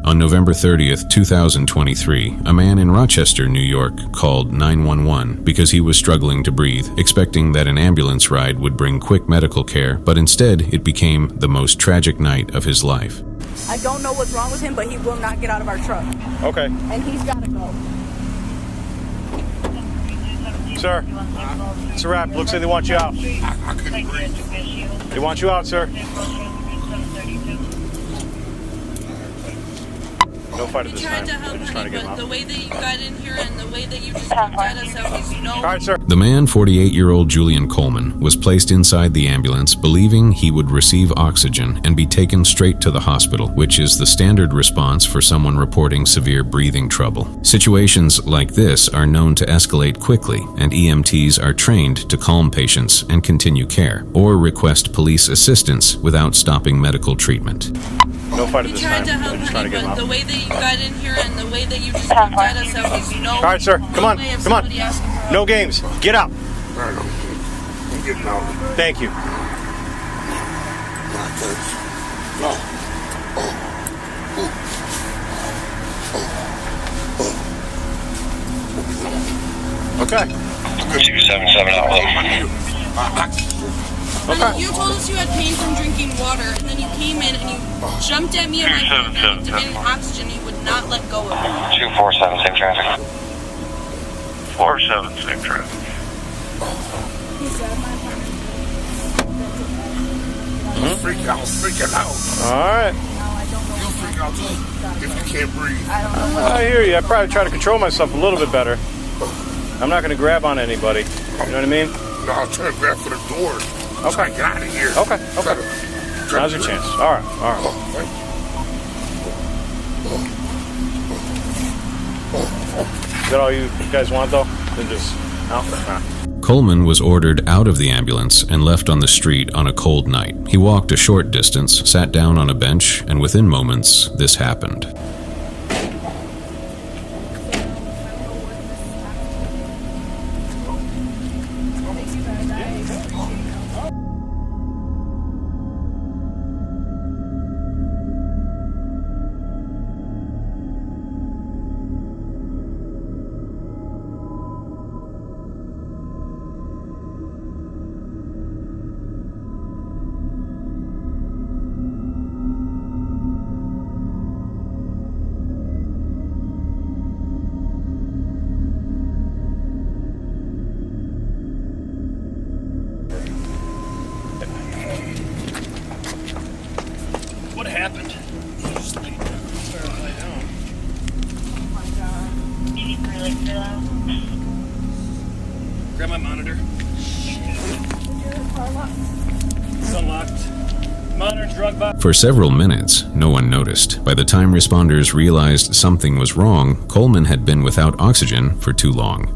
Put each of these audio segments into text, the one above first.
On November 30th, 2023, a man in Rochester, New York, called 911 because he was struggling to breathe, expecting that an ambulance ride would bring quick medical care, but instead it became the most tragic night of his life. I don't know what's wrong with him, but he will not get out of our truck. Okay. And he's got to go. Sir, it's a wrap. Looks like they want you out. I couldn't breathe. They want you out, sir. No fight at this time. They're just trying to get him out. The way that you got in here and the way that you just looked at us, there was no... All right, sir. The man, 48-year-old Julian Coleman, was placed inside the ambulance believing he would receive oxygen and be taken straight to the hospital, which is the standard response for someone reporting severe breathing trouble. Situations like this are known to escalate quickly, and EMTs are trained to calm patients and continue care, or request police assistance without stopping medical treatment. No fight at We this tried time. to help, They're just trying to honey, get him but out. the way that you got in here and the way that you just looked at us, there was no... All right, sir. Come on. way of Come on. somebody asking for No help. games. Get out. I'm getting out. Thank you. No. Okay. 277 outlook. Honey, you told us you had pain from drinking water, and then you came in and you jumped at me and my phone and demanded oxygen. You would not let go of it. 247, same traffic. 47, same traffic. I was freaking out. All right. You'll freak out too if you can't breathe. I hear you. I probably try to control myself a little bit better. I'm not going to grab on anybody. You know what I mean? No, I was trying to grab for the door. Okay. Trying to get out of here. Okay. Now's your chance. All right. All right. Is that all you guys want, though? Then just out. Coleman was ordered out of the ambulance and left on the street on a cold night. He walked a short distance, sat down on a bench, and within moments, this happened. What happened? Grab my monitor. It's unlocked. Monitor, drug box. For several minutes, no one noticed. By the time responders realized something was wrong, Coleman had been without oxygen for too long.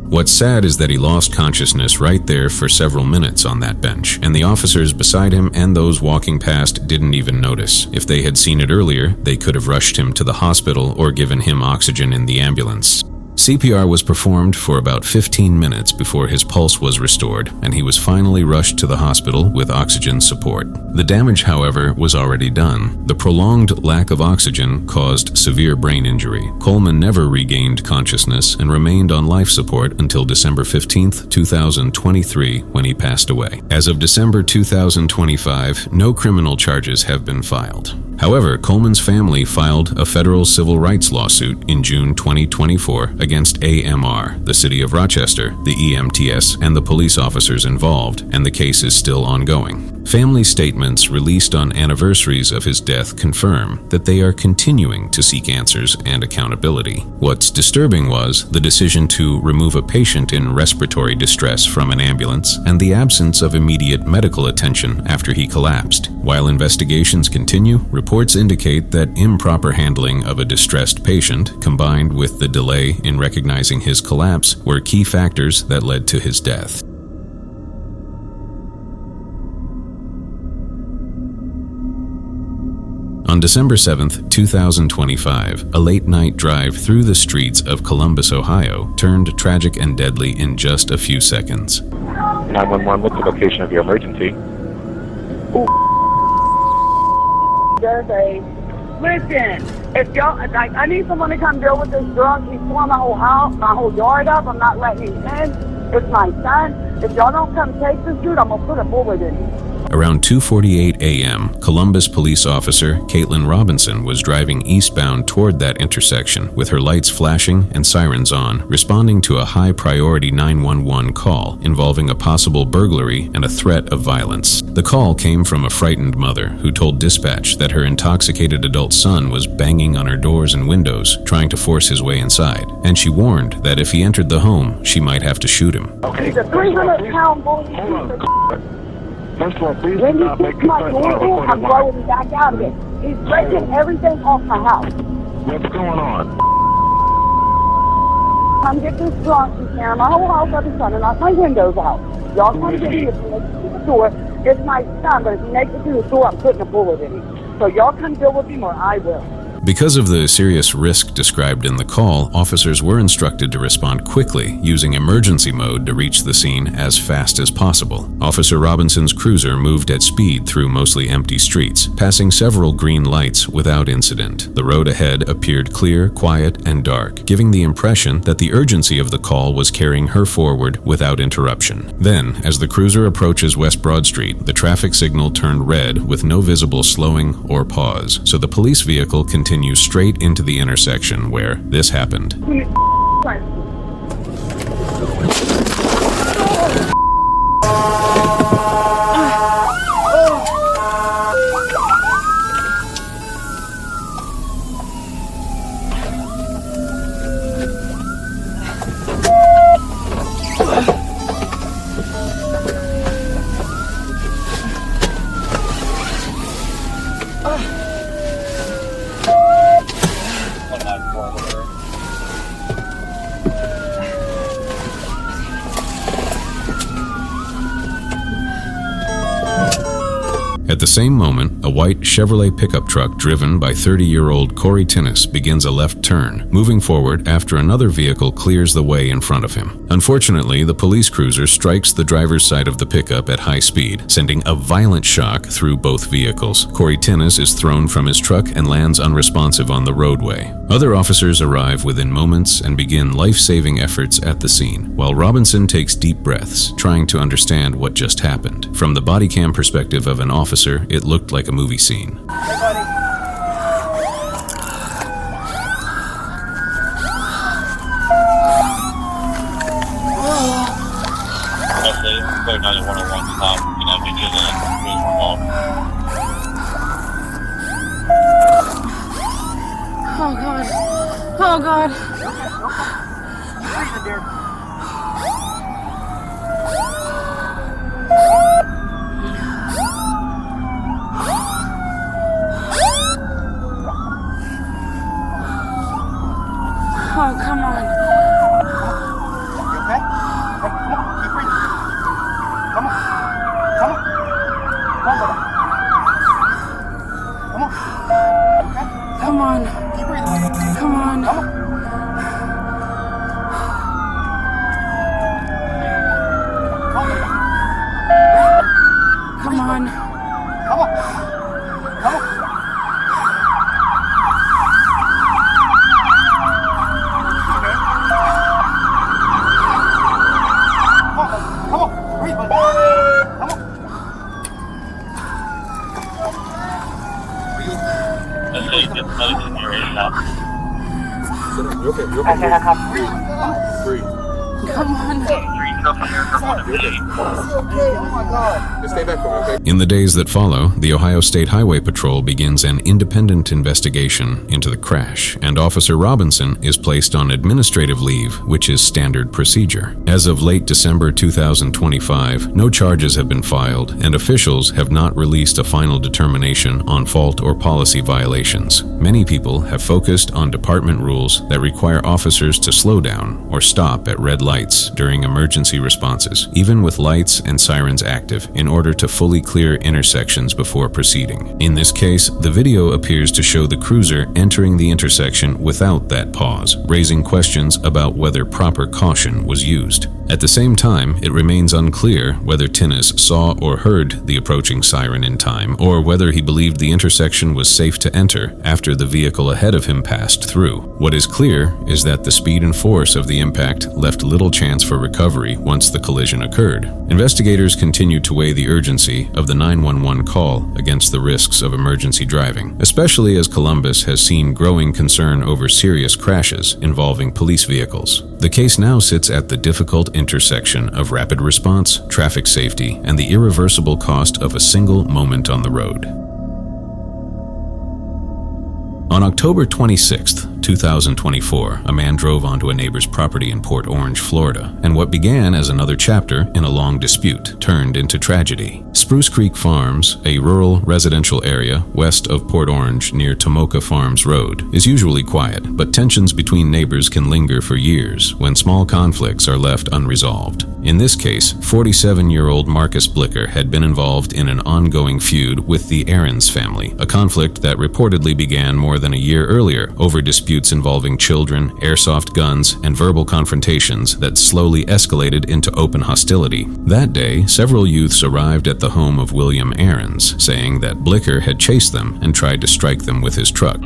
What's sad is that he lost consciousness right there for several minutes on that bench, and the officers beside him and those walking past didn't even notice. If they had seen it earlier, they could have rushed him to the hospital or given him oxygen in the ambulance. CPR was performed for about 15 minutes before his pulse was restored, and he was finally rushed to the hospital with oxygen support. The damage, however, was already done. The prolonged lack of oxygen caused severe brain injury. Coleman never regained consciousness and remained on life support until December 15, 2023, when he passed away. As of December 2025, no criminal charges have been filed. However, Coleman's family filed a federal civil rights lawsuit in June 2024 against AMR, the City of Rochester, the EMTS, and the police officers involved, and the case is still ongoing. Family statements released on anniversaries of his death confirm that they are continuing to seek answers and accountability. What's disturbing was the decision to remove a patient in respiratory distress from an ambulance and the absence of immediate medical attention after he collapsed. While investigations continue, reports indicate that improper handling of a distressed patient, combined with the delay in recognizing his collapse, were key factors that led to his death. On December 7, 2025, a late-night drive through the streets of Columbus, Ohio, turned tragic and deadly in just a few seconds. 911, what's the location of your emergency? Listen, if y'all, I need someone to come deal with this drunk. He's torn my whole house, my whole yard up. I'm not letting him in. It's my son. If y'all don't come take this dude, I'm gonna put a bullet in him. Around 2:48 a.m., Columbus police officer Caitlin Robinson was driving eastbound toward that intersection with her lights flashing and sirens on, responding to a high-priority 911 call involving a possible burglary and a threat of violence. The call came from a frightened mother who told dispatch that her intoxicated adult son was banging on her doors and windows, trying to force his way inside, and she warned that if he entered the home, she might have to shoot him. He's a 300-pound bully. First of all, please When do he not make kicks my this door in, I'm blowing him back out of it. He's breaking everything off my house. What's going on? Come get this drunk. He's tearing my whole house up and trying to knock my windows out. Y'all come get me if he makes it through the door. It's my son, but if he makes it through the door, I'm putting a bullet in him. So y'all come deal with him or I will. Because of the serious risk described in the call, officers were instructed to respond quickly, using emergency mode to reach the scene as fast as possible. Officer Robinson's cruiser moved at speed through mostly empty streets, passing several green lights without incident. The road ahead appeared clear, quiet, and dark, giving the impression that the urgency of the call was carrying her forward without interruption. Then, as the cruiser approaches West Broad Street, the traffic signal turned red with no visible slowing or pause, so the police vehicle continued straight into the intersection where this happened. At the same moment, a white Chevrolet pickup truck driven by 30-year-old Corey Tinnis begins a left turn, moving forward after another vehicle clears the way in front of him. Unfortunately, the police cruiser strikes the driver's side of the pickup at high speed, sending a violent shock through both vehicles. Corey Tinnis is thrown from his truck and lands unresponsive on the roadway. Other officers arrive within moments and begin life-saving efforts at the scene, while Robinson takes deep breaths, trying to understand what just happened. From the body cam perspective of an officer, it looked like a movie scene. Hey, buddy. Code 9101 stop. You know, get you the call. Oh God. Oh God. Oh, come on. You okay? Hey, come on. Keep breathing. Come on. Come on. Come on, brother. Come on. Okay? Come on. Keep breathing. Come on. Come on. Come on. Come on. Come on. Come on. Breathe, buddy. Come on. Let's say you get medicine narrated now. You okay? You okay? Breathe. Come on. Oh my God. Just stay back from me, okay? In the days that follow, the Ohio State Highway Patrol begins an independent investigation into the crash, and Officer Robinson is placed on administrative leave, which is standard procedure. As of late December 2025, no charges have been filed, and officials have not released a final determination on fault or policy violations. Many people have focused on department rules that require officers to slow down or stop at red lights during emergency responses, even with lights and sirens active, in order to fully clear intersections before proceeding. In this case, the video appears to show the cruiser entering the intersection without that pause, raising questions about whether proper caution was used. At the same time, it remains unclear whether Tinnis saw or heard the approaching siren in time, or whether he believed the intersection was safe to enter after the vehicle ahead of him passed through. What is clear is that the speed and force of the impact left little chance for recovery once the collision occurred. Investigators continue to weigh the urgency of the 911 call against the risks of emergency driving, especially as Columbus has seen growing concern over serious crashes involving police vehicles. The case now sits at the difficult intersection of rapid response, traffic safety, and the irreversible cost of a single moment on the road. On October 26, 2024, a man drove onto a neighbor's property in Port Orange, Florida, and what began as another chapter in a long dispute turned into tragedy. Spruce Creek Farms, a rural residential area west of Port Orange near Tomoka Farms Road, is usually quiet, but tensions between neighbors can linger for years when small conflicts are left unresolved. In this case, 47-year-old Marcus Blicker had been involved in an ongoing feud with the Aarons family, a conflict that reportedly began more than a year earlier over disputes involving children, airsoft guns, and verbal confrontations that slowly escalated into open hostility. That day, several youths arrived at the home of William Aarons, saying that Blicker had chased them and tried to strike them with his truck.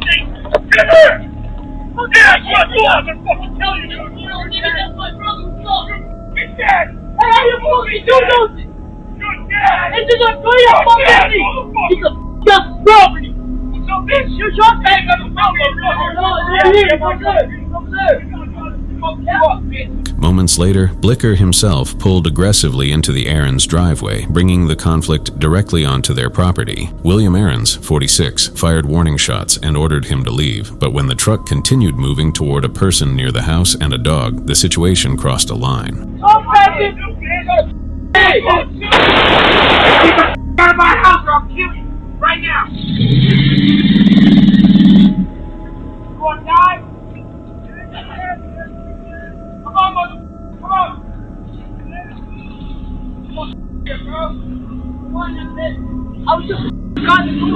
Moments later, Blicker himself pulled aggressively into the Aarons' driveway, bringing the conflict directly onto their property. William Aarons, 46, fired warning shots and ordered him to leave, but when the truck continued moving toward a person near the house and a dog, the situation crossed a line. Hey! Get out of my house or I'll kill you right now! You wanna die? Come on, mother! Come on! Come on, here, bro! Come on, that's it! I was just driving you!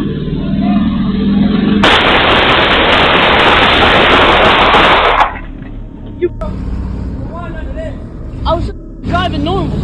Come on, under this! I was just driving normal.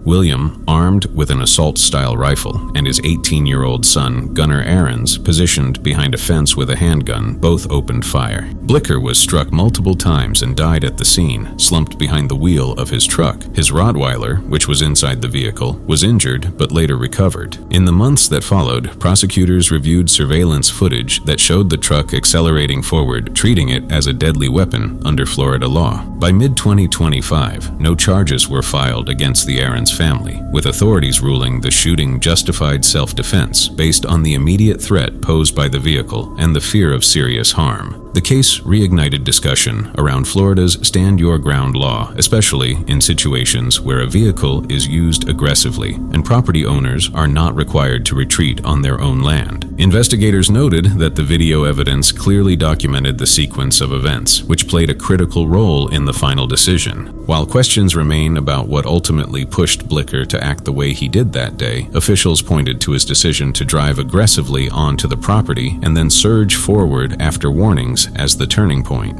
William, armed with an assault-style rifle, and his 18-year-old son, Gunnar Aarons, positioned behind a fence with a handgun, both opened fire. Blicker was struck multiple times and died at the scene, slumped behind the wheel of his truck. His Rottweiler, which was inside the vehicle, was injured but later recovered. In the months that followed, prosecutors reviewed surveillance footage that showed the truck accelerating forward, treating it as a deadly weapon under Florida law. By mid-2025, no charges were filed against the Aarons family, with authorities ruling the shooting justified self-defense based on the immediate threat posed by the vehicle and the fear of serious harm. The case reignited discussion around Florida's Stand Your Ground law, especially in situations where a vehicle is used aggressively and property owners are not required to retreat on their own land. Investigators noted that the video evidence clearly documented the sequence of events, which played a critical role in the final decision. While questions remain about what ultimately pushed Blicker to act the way he did that day, officials pointed to his decision to drive aggressively onto the property and then surge forward after warnings as the turning point.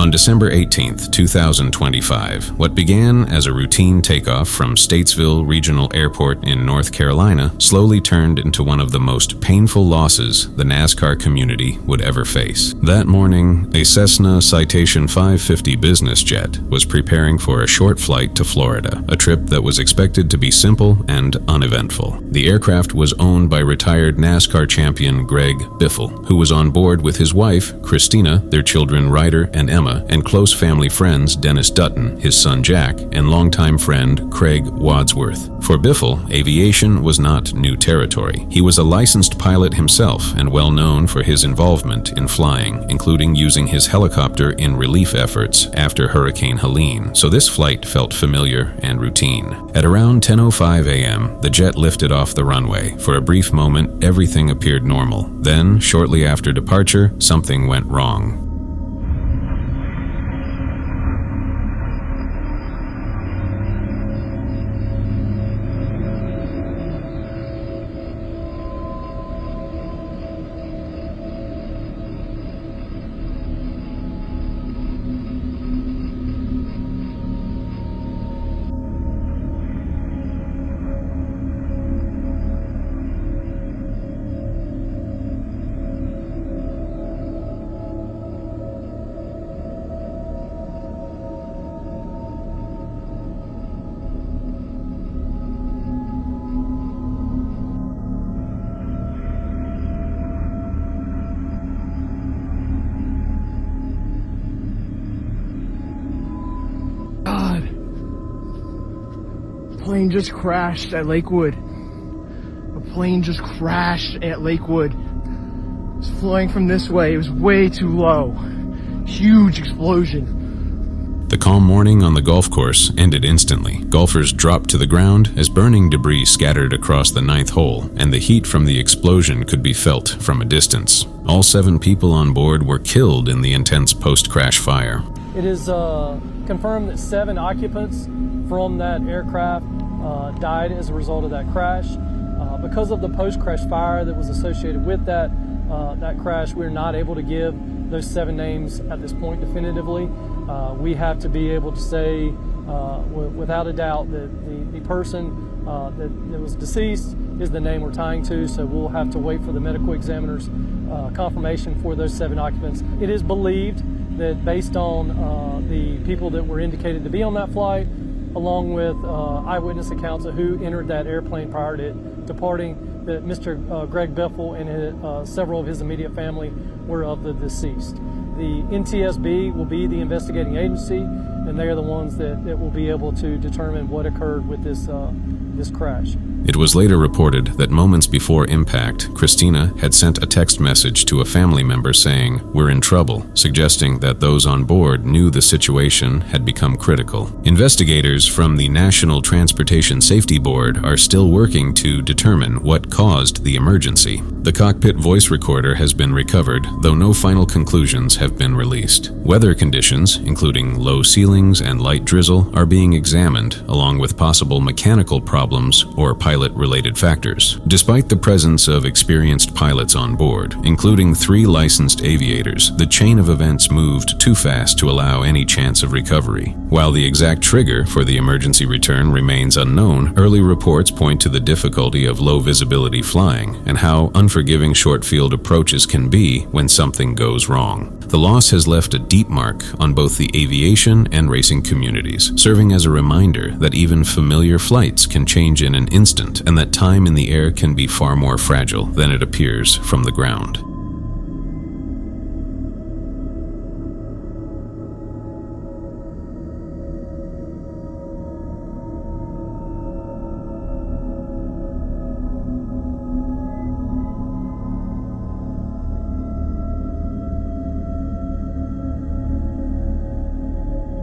On December 18, 2025, what began as a routine takeoff from Statesville Regional Airport in North Carolina slowly turned into one of the most painful losses the NASCAR community would ever face. That morning, a Cessna Citation 550 business jet was preparing for a short flight to Florida, a trip that was expected to be simple and uneventful. The aircraft was owned by retired NASCAR champion Greg Biffle, who was on board with his wife, Christina, their children Ryder and Emma, and close family friends Dennis Dutton, his son Jack, and longtime friend Craig Wadsworth. For Biffle, aviation was not new territory. He was a licensed pilot himself and well known for his involvement in flying, including using his helicopter in relief efforts after Hurricane Helene, so this flight felt familiar and routine. At around 10:05 a.m., the jet lifted off the runway. For a brief moment, everything appeared normal. Then, shortly after departure, something went wrong. A plane just crashed at Lakewood. A plane just crashed at Lakewood. It was flying from this way. It was way too low. Huge explosion. The calm morning on the golf course ended instantly. Golfers dropped to the ground as burning debris scattered across the 9th hole, and the heat from the explosion could be felt from a distance. All 7 people on board were killed in the intense post-crash fire. It is confirmed that 7 occupants from that aircraft died as a result of that crash. Because of the post-crash fire that was associated with that crash, we're not able to give those 7 names at this point definitively. We have to be able to say without a doubt that the person that was deceased is the name we're tying to, so we'll have to wait for the medical examiner's confirmation for those 7 occupants. It is believed that based on the people that were indicated to be on that flight, along with eyewitness accounts of who entered that airplane prior to it departing, that Mr. Greg Biffle and several of his immediate family were of the deceased. The NTSB will be the investigating agency, and they are the ones that will be able to determine what occurred with this crash. It was later reported that moments before impact, Christina had sent a text message to a family member saying, "We're in trouble," suggesting that those on board knew the situation had become critical. Investigators from the National Transportation Safety Board are still working to determine what caused the emergency. The cockpit voice recorder has been recovered, though no final conclusions have been released. Weather conditions, including low ceilings and light drizzle, are being examined, along with possible mechanical problems or pilot-related factors. Despite the presence of experienced pilots on board, including 3 licensed aviators, the chain of events moved too fast to allow any chance of recovery. While the exact trigger for the emergency return remains unknown, early reports point to the difficulty of low-visibility flying and how unforgiving short-field approaches can be when something goes wrong. The loss has left a deep mark on both the aviation and racing communities, serving as a reminder that even familiar flights can change in an instant and that time in the air can be far more fragile than it appears from the ground.